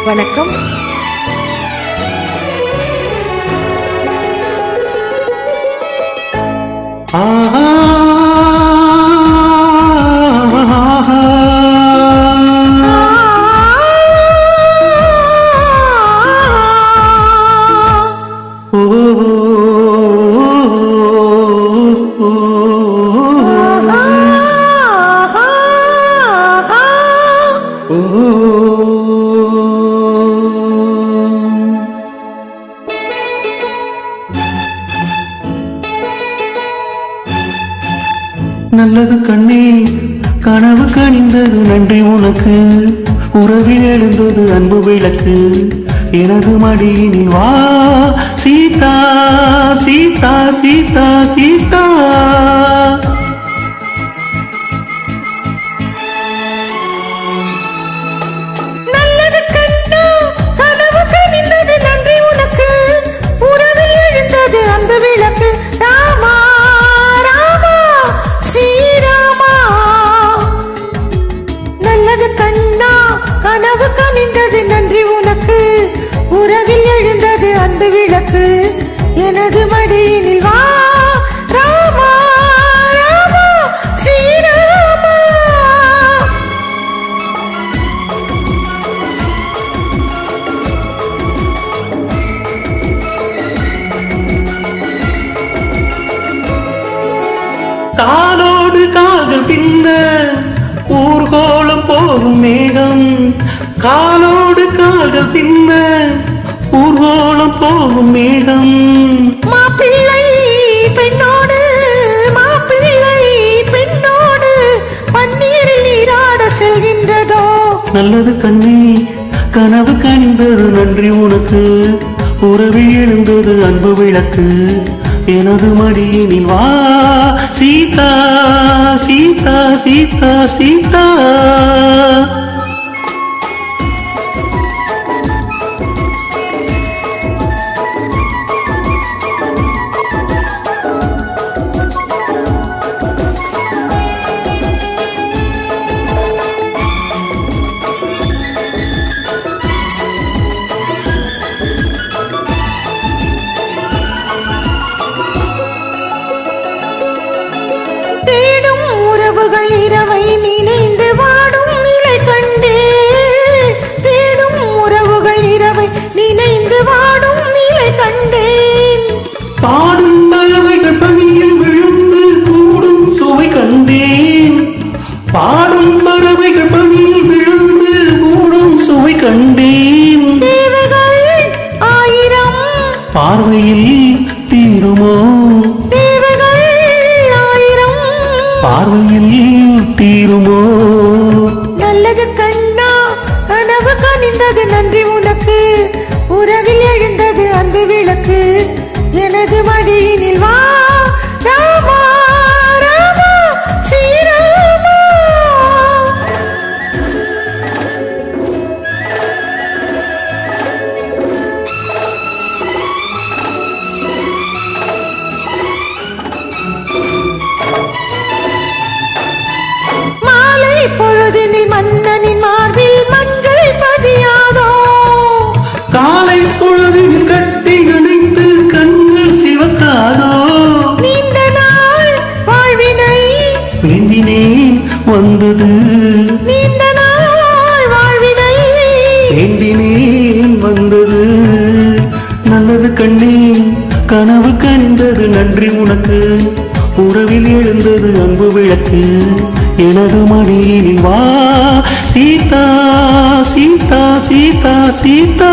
வணக்கம். நல்லது கண்ணே, கனவு கனிந்தது நன்றி உனக்கு. உறவில் எழுந்தது அன்பு விளக்கு. எனது மடியினில் வா சீதா சீதா சீதா சீதா. கனவு கனிந்தது நன்றி உனக்கு. உறவில் எழுந்தது அன்பு விளக்கு. எனது மடியினில் வா ராமா ராமா ஸ்ரீராமா. காலோடு காதல் பின்ன ஊர்கோலம் போகும் மேகம். காலோடு காதல் பின்ன ஊர்கோலம் போகும் மேகம். மாப்பிள்ளை பெண்ணோடு மாப்பிள்ளை பெண்ணோடு பன்னீரில் நீராட செல்கின்றதோ. நல்லது கண்ணே, கனவு கனிந்தது நன்றி உனக்கு. உறவில் எழுந்தது அன்பு விளக்கு. எனது மடியினில் வா சீதா சீதா சீதா சீதா. இரவை நினைந்து வாடும் நிலை கண்டே. தேடும் உறவுகள் இரவை நினைந்து வாடும் நிலை கண்டேன். பாடும் பறவைகள் பணியில் விழுந்து கூடும் சுவை கண்டேன். பாடும் பறவைகள் பணியில் விழுந்து கூடும் சுவை கண்டேன். தேவைகள் ஆயிரம் பார்வையில் தீருமோ. தேவைகள் ஆயிரம் பார்வையில் தீருமோ. நல்லது கண்ணா, கனவு கனிந்தது நன்றி உனக்கு. உறவில் எழுந்தது அன்பு விளக்கு. எனது மடியினில் வா ராமா ராமா ஸ்ரீராமா. பொழுதினில் மன்னனின் மார்பில் மஞ்சள் பதியாதோ. காலை பொழுதில் கட்டி அணைத்து கண்கள் சிவக்காதோ. நீண்ட நாள் வாழ்வினை வேண்டினேன் வந்தது. நீண்ட நாள் வாழ்வினை வேண்டினேன் வந்தது. நல்லது கண்ணே, கனவு கனிந்தது நன்றி உனக்கு. உறவில் எழுந்தது அன்பு விளக்கு. எனது மடியினில் வா சீதா சீதா சீதா சீதா.